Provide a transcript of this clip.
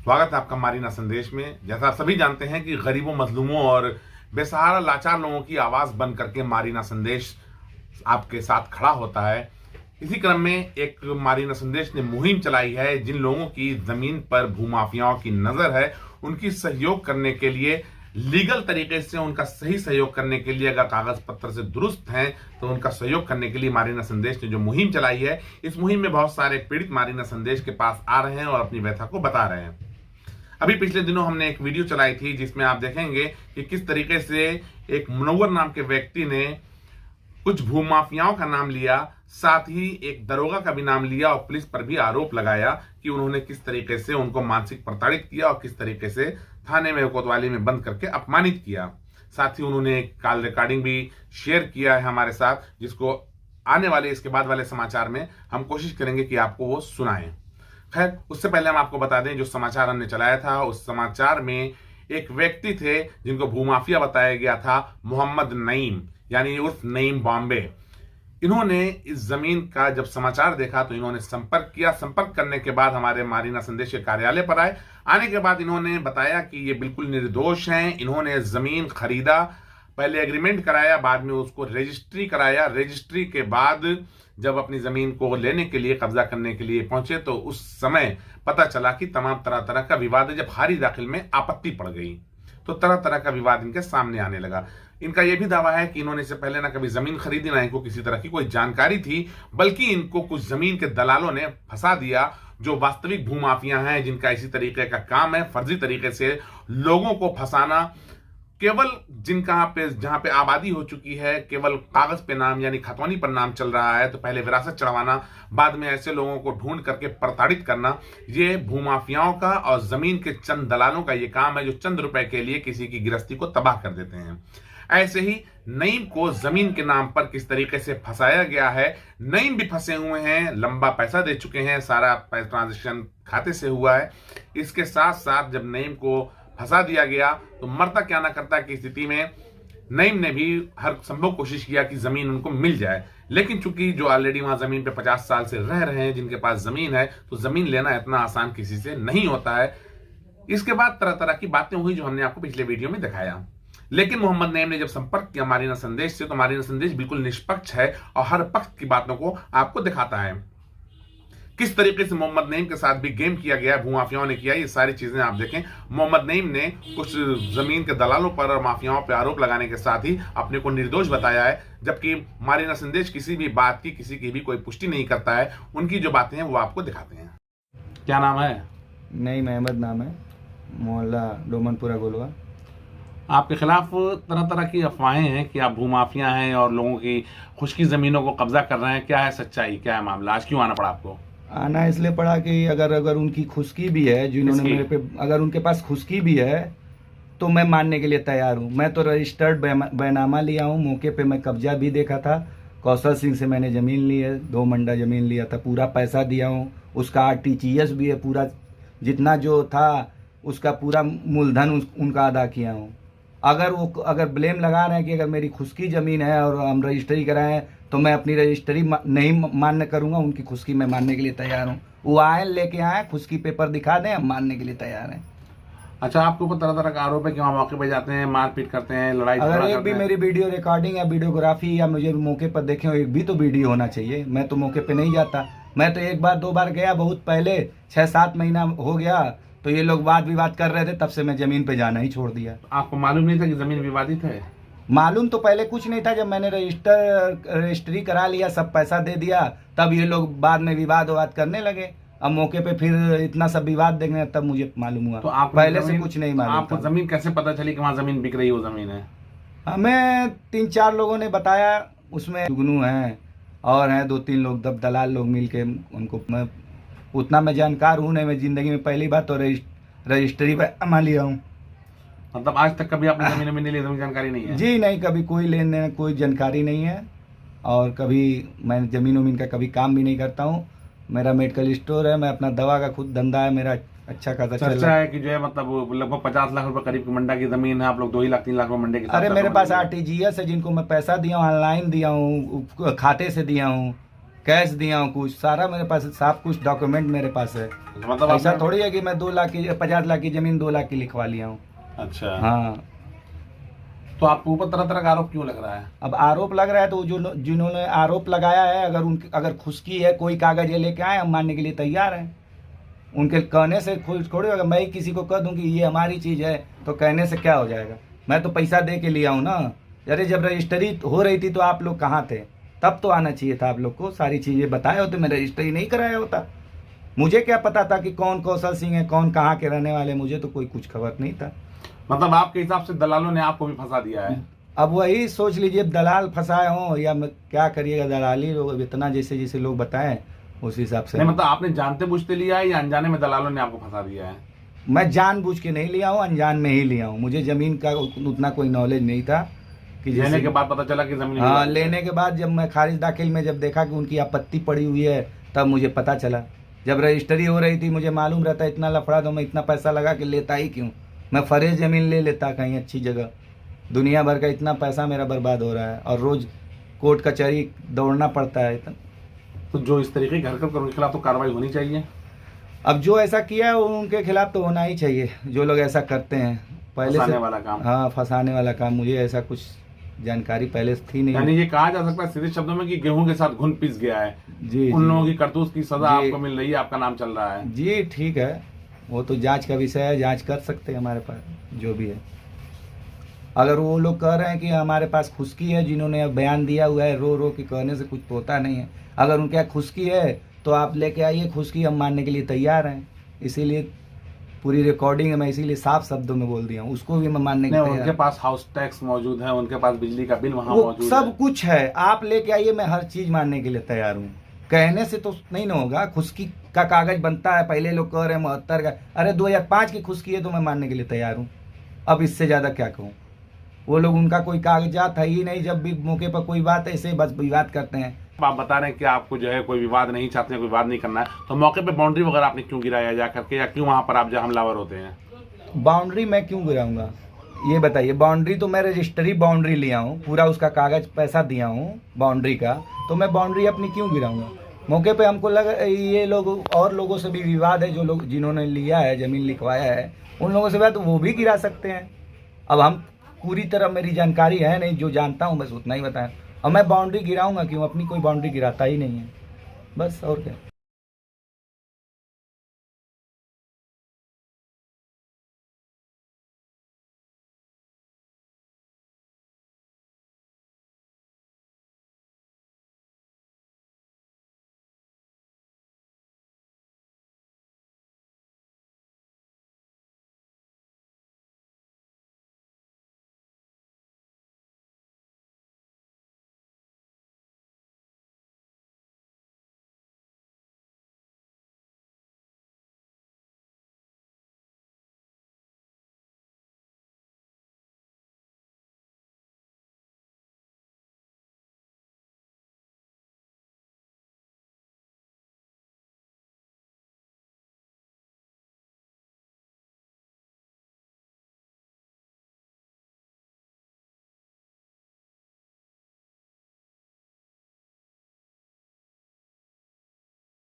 स्वागत है आपका मारीना संदेश में। जैसा आप सभी जानते हैं कि गरीबों, मजलूमों और बेसहारा लाचार लोगों की आवाज बन करके मारीना संदेश आपके साथ खड़ा होता है। इसी क्रम में एक मारीना संदेश ने मुहिम चलाई है। जिन लोगों की जमीन पर भूमाफियाओं की नजर है, उनकी सहयोग करने के लिए, लीगल तरीके से उनका सही सहयोग करने के लिए, अगर कागज पत्र से दुरुस्त हैं तो उनका सहयोग करने के लिए मारीना संदेश ने जो मुहिम चलाई है, इस मुहिम में बहुत सारे पीड़ित मारीना संदेश के पास आ रहे हैं और अपनी व्यथा को बता रहे हैं। अभी पिछले दिनों हमने एक वीडियो चलाई थी जिसमें आप देखेंगे कि किस तरीके से एक मुनव्वर नाम के व्यक्ति ने कुछ भूमाफियाओं का नाम लिया, साथ ही एक दरोगा का भी नाम लिया और पुलिस पर भी आरोप लगाया कि उन्होंने किस तरीके से उनको मानसिक प्रताड़ित किया और किस तरीके से थाने में कोतवाली में बंद करके अपमानित किया। साथ ही उन्होंने एक कॉल रिकॉर्डिंग भी शेयर किया है हमारे साथ, जिसको आने वाले इसके बाद वाले समाचार में हम कोशिश करेंगे कि आपको वो सुनाएं। खैर, उससे पहले हम आपको बता दें, जो समाचार हमने चलाया था उस समाचार में एक व्यक्ति थे जिनको भूमाफिया बताया गया था, मोहम्मद नईम, यानी उर्फ नईम बॉम्बे। इन्होंने इस जमीन का जब समाचार देखा तो इन्होंने संपर्क किया। संपर्क करने के बाद हमारे मारीना संदेश के कार्यालय पर आए। आने के बाद इन्होंने बताया कि ये बिल्कुल निर्दोष हैं। इन्होंने जमीन खरीदा, पहले एग्रीमेंट कराया, बाद में उसको रजिस्ट्री कराया। रजिस्ट्री के बाद जब अपनी जमीन को लेने के लिए, कब्जा करने के लिए पहुंचे तो उस समय पता चला कि तमाम तरह तरह का विवाद है। जब हारी दाखिल में आपत्ति पड़ गई तो तरह तरह का विवाद इनके सामने आने लगा। इनका यह भी दावा है कि इन्होंने इससे पहले ना कभी जमीन खरीदी, ना इनको किसी तरह की कोई जानकारी थी, बल्कि इनको कुछ जमीन के दलालों ने फंसा दिया, जो वास्तविक भूमाफिया हैं, जिनका इसी तरीके का काम है, फर्जी तरीके से लोगों को फंसाना। केवल जिनका पे जहां पे आबादी हो चुकी है, केवल कागज पे नाम यानी खतौनी पर नाम चल रहा है, तो पहले विरासत चढ़वाना, बाद में ऐसे लोगों को ढूंढ करके प्रताड़ित करना, ये भूमाफियाओं का और जमीन के चंद दलालों का ये काम है, जो चंद रुपए के लिए किसी की गृहस्थी को तबाह कर देते हैं। ऐसे ही नईम को जमीन के नाम पर किस तरीके से फंसाया गया है। नईम भी फंसे हुए हैं, लंबा पैसा दे चुके हैं, सारा ट्रांजेक्शन खाते से हुआ है। इसके साथ साथ जब नईम को फंसा दिया गया तो मरता क्या ना करता की स्थिति में नईम ने भी हर संभव कोशिश किया कि जमीन उनको मिल जाए। लेकिन चूंकि जो ऑलरेडी वहां जमीन पे 50 साल से रह रहे हैं, जिनके पास जमीन है, तो जमीन लेना इतना आसान किसी से नहीं होता है। इसके बाद तरह तरह की बातें हुई जो हमने आपको पिछले वीडियो में दिखाया। लेकिन मोहम्मद नईम ने जब संपर्क किया मारीना संदेश से, तो मारीना संदेश बिल्कुल निष्पक्ष है और हर पक्ष की बातों को आपको दिखाता है। किस तरीके से मोहम्मद नईम के साथ भी गेम किया गया है, भूमाफियाओं ने किया, ये सारी चीजें आप देखें। मोहम्मद नईम ने कुछ जमीन के दलालों पर और माफियाओं पर आरोप लगाने के साथ ही अपने को निर्दोष बताया है, जबकि मारीना संदेश किसी भी बात की, किसी की भी कोई पुष्टि नहीं करता है। उनकी जो बातें हैं वो आपको दिखाते हैं। क्या नाम है? नईम अहमद नाम है, मोहल्ला डोमनपुरा गोलवा। आपके खिलाफ तरह तरह की अफवाहें हैं कि आप भूमाफिया हैं और लोगों की खुशकी जमीनों को कब्जा कर रहे हैं। क्या है सच्चाई, क्या है मामला? आज क्यों आना पड़ा आपको? आना इसलिए पड़ा कि अगर उनकी खुशकी भी है, जिन्होंने मेरे पे, अगर उनके पास खुशकी भी है तो मैं मानने के लिए तैयार हूँ। मैं तो रजिस्टर्ड बैनामा लिया हूँ, मौके पे मैं कब्जा भी देखा था। कौशल सिंह से मैंने ज़मीन ली है, 2 मंडा ज़मीन लिया था, पूरा पैसा दिया हूँ। उसका RTGS भी है, पूरा जितना जो था उसका पूरा मूलधन उनका अदा किया हूँ। अगर ब्लेम लगा रहे हैं कि अगर मेरी खुशकी ज़मीन है और हम रजिस्ट्री कराएं तो मैं अपनी रजिस्ट्री नहीं मान्य करूंगा। उनकी खुशकी मैं मानने के लिए तैयार हूं। वो आए, लेके आए, खुशकी पेपर दिखा दें, हम मानने के लिए तैयार हैं। अच्छा, आपके ऊपर तरह तरह का आरोप है कि वहाँ मौके पे जाते हैं, मारपीट करते हैं, लड़ाई अगर एक भी मेरी वीडियो रिकॉर्डिंग या वीडियोग्राफी या मुझे मौके पर देखें, एक भी तो वीडियो होना चाहिए। मैं तो मौके पे नहीं जाता। मैं तो 1 बार 2 बार गया, बहुत पहले, 6-7 महीना हो गया, तो ये लोग वाद विवाद कर रहे थे, तब से मैं जमीन पे जाना ही छोड़ दिया। आपको मालूम नहीं था कि जमीन विवादित है? मालूम तो पहले कुछ नहीं था। जब मैंने रजिस्ट्री करा लिया, सब पैसा दे दिया, तब ये लोग बाद में विवाद करने लगे। अब मौके पे फिर इतना सब विवाद देखने, तब मुझे मालूम हुआ। तो आप पहले से कुछ नहीं मालूम। आपको जमीन कैसे पता चली कि वहाँ जमीन बिक रही है? वो जमीन है, हमें 3-4 लोगों ने बताया। उसमें जुगनू हैं और हैं 2-3 लोग, दलाल लोग मिल के उनको। मैं उतना मैं जानकार हूँ नहीं, मैं जिंदगी में पहली बार तो रजिस्ट्री पर लिया हूँ। मतलब आज तक कभी आपने जमीन में नहीं ली, जमीन जानकारी नहीं है? जी नहीं, कभी कोई लेन देन, कोई जानकारी नहीं है। और कभी मैं जमीन वमीन का कभी काम भी नहीं करता हूँ। मेरा मेडिकल स्टोर है, मैं अपना दवा का खुद धंधा है मेरा, अच्छा खासा चल रहा है कि जो है मतलब लगभग 50 लाख रुपए करीब की मंडा की जमीन है। आप लोग 2 ही लाख 3 लाख रुपए मंडे की। अरे मेरे पास RTGS है, जिनको मैं पैसा दिया हूँ, ऑनलाइन दिया हूँ, खाते से दिया हूँ, कैश दिया हूँ कुछ, सारा मेरे पास सब कुछ डॉक्यूमेंट मेरे पास है। मतलब ऐसा आपने- थोड़ी है कि मैं 2 लाख की 50 लाख की जमीन 2 लाख की लिखवा लिया हूँ। अच्छा, हाँ, तो आपके ऊपर तरह तरह का आरोप क्यों लग रहा है? अब आरोप लग रहा है तो जो जिन्होंने आरोप लगाया है, अगर खुशकी है, कोई कागज ये लेके आए, हम मानने के लिए तैयार हैं। उनके कहने से थोड़ी होगा। मैं किसी को कह दूं कि ये हमारी चीज़ है तो कहने से क्या हो जाएगा? मैं तो पैसा दे के लिया हूँ ना। अरे जब रजिस्ट्री हो रही थी तो आप लोग कहाँ थे? तब तो आना चाहिए था आप लोग को, सारी चीज़ें बताए होते, मैं रजिस्ट्री नहीं कराया होता। मुझे क्या पता था कि कौन कौशल सिंह है, कौन कहाँ के रहने वाले, मुझे तो कोई कुछ खबर नहीं था। मतलब आपके हिसाब से दलालों ने आपको भी फंसा दिया है? अब वही सोच लीजिए, दलाल फंसाए हों या क्या करिएगा, दलाली लोग इतना जैसे जैसे लोग बताएं उस हिसाब से। नहीं, मतलब आपने जानते बुझते लिया है या अनजाने में दलालों ने आपको फंसा दिया है? मैं जानबूझ के नहीं लिया हूँ, अनजान में ही लिया हूँ। मुझे ज़मीन का उतना कोई नॉलेज नहीं था कि लेने के बाद पता चला कि जमीन हाँ, लेने के बाद जब मैं खारिज दाखिल में जब देखा कि उनकी आपत्ति पड़ी हुई है, तब मुझे पता चला। जब रजिस्ट्री हो रही थी मुझे मालूम रहता इतना लफड़ा तो मैं इतना पैसा लगा के लेता ही क्यों? मैं फरेज ज़मीन ले लेता कहीं अच्छी जगह। दुनिया भर का इतना पैसा मेरा बर्बाद हो रहा है और रोज़ कोर्ट कचहरी दौड़ना पड़ता है। तो जो इस तरीके की हरकत कर उनके खिलाफ तो कार्रवाई होनी चाहिए। अब जो ऐसा किया है उनके खिलाफ तो होना ही चाहिए, जो लोग ऐसा करते हैं पहले फंसाने से। वाला काम। हाँ, फंसाने वाला काम। मुझे ऐसा कुछ जानकारी पहले से थी नहीं। यानी ये कहा जा सकता है सीधे शब्दों में कि गेहूं के साथ घुन पिस गया है। जी उन जी लोगों की करतूत की सजा जी। आपको मिल रही है, आपका नाम चल रहा है। जी, ठीक है, वो तो जांच का विषय है, जांच कर सकते हैं हमारे पास जो भी है। अगर वो लोग कह रहे हैं कि हमारे पास खुशकी है, जिन्होंने बयान दिया हुआ है, रो रो के कहने से कुछ होता नहीं है। अगर उनके यहाँ खुशकी है तो आप लेके आइए खुशकी, हम मानने के लिए तैयार हैं। इसीलिए पूरी रिकॉर्डिंग है, मैं इसीलिए साफ शब्दों में बोल दिया हूँ, उसको भी मैं मानने के नहीं, लिए उनके तैयार पास हाउस टैक्स मौजूद है, उनके पास बिजली का बिल वहाँ हूँ। वो मौजूद सब है। कुछ है, आप लेके आइए, मैं हर चीज़ मानने के लिए तैयार हूँ। कहने से तो नहीं ना होगा। खुशकी का कागज बनता है, पहले लोग कह रहे हैं 72 का, अरे 2005 की खुशकी है तो मैं मानने के लिए तैयार हूँ। अब इससे ज़्यादा क्या कहूँ? वो लोग, उनका कोई कागजात है ही नहीं। जब भी मौके पर कोई बात ऐसे बस विवाद करते हैं। आप बता रहे हैं कि आपको जो है कोई विवाद नहीं चाहते हैं, कोई विवाद नहीं करना है, तो मौके पे बाउंड्री वगैरह आपने क्यों गिराया जा करके, या क्यों वहाँ पर आप जो हमलावर होते हैं? बाउंड्री मैं क्यों गिराऊंगा ये बताइए? बाउंड्री तो मैं रजिस्ट्री बाउंड्री लिया हूँ, पूरा उसका कागज पैसा दिया हूँ बाउंड्री का, तो मैं बाउंड्री अपनी क्यों गिराऊंगा? मौके पे हमको लगा ये लोग और लोगों से भी विवाद है, जो लोग जिन्होंने लिया है, ज़मीन लिखवाया है, उन लोगों से बात तो वो भी गिरा सकते हैं। अब हम पूरी तरह मेरी जानकारी है नहीं, जो जानता हूँ बस उतना ही बताएं। और मैं बाउंड्री गिराऊंगा क्यों? अपनी कोई बाउंड्री गिराता ही नहीं है, बस। और क्या।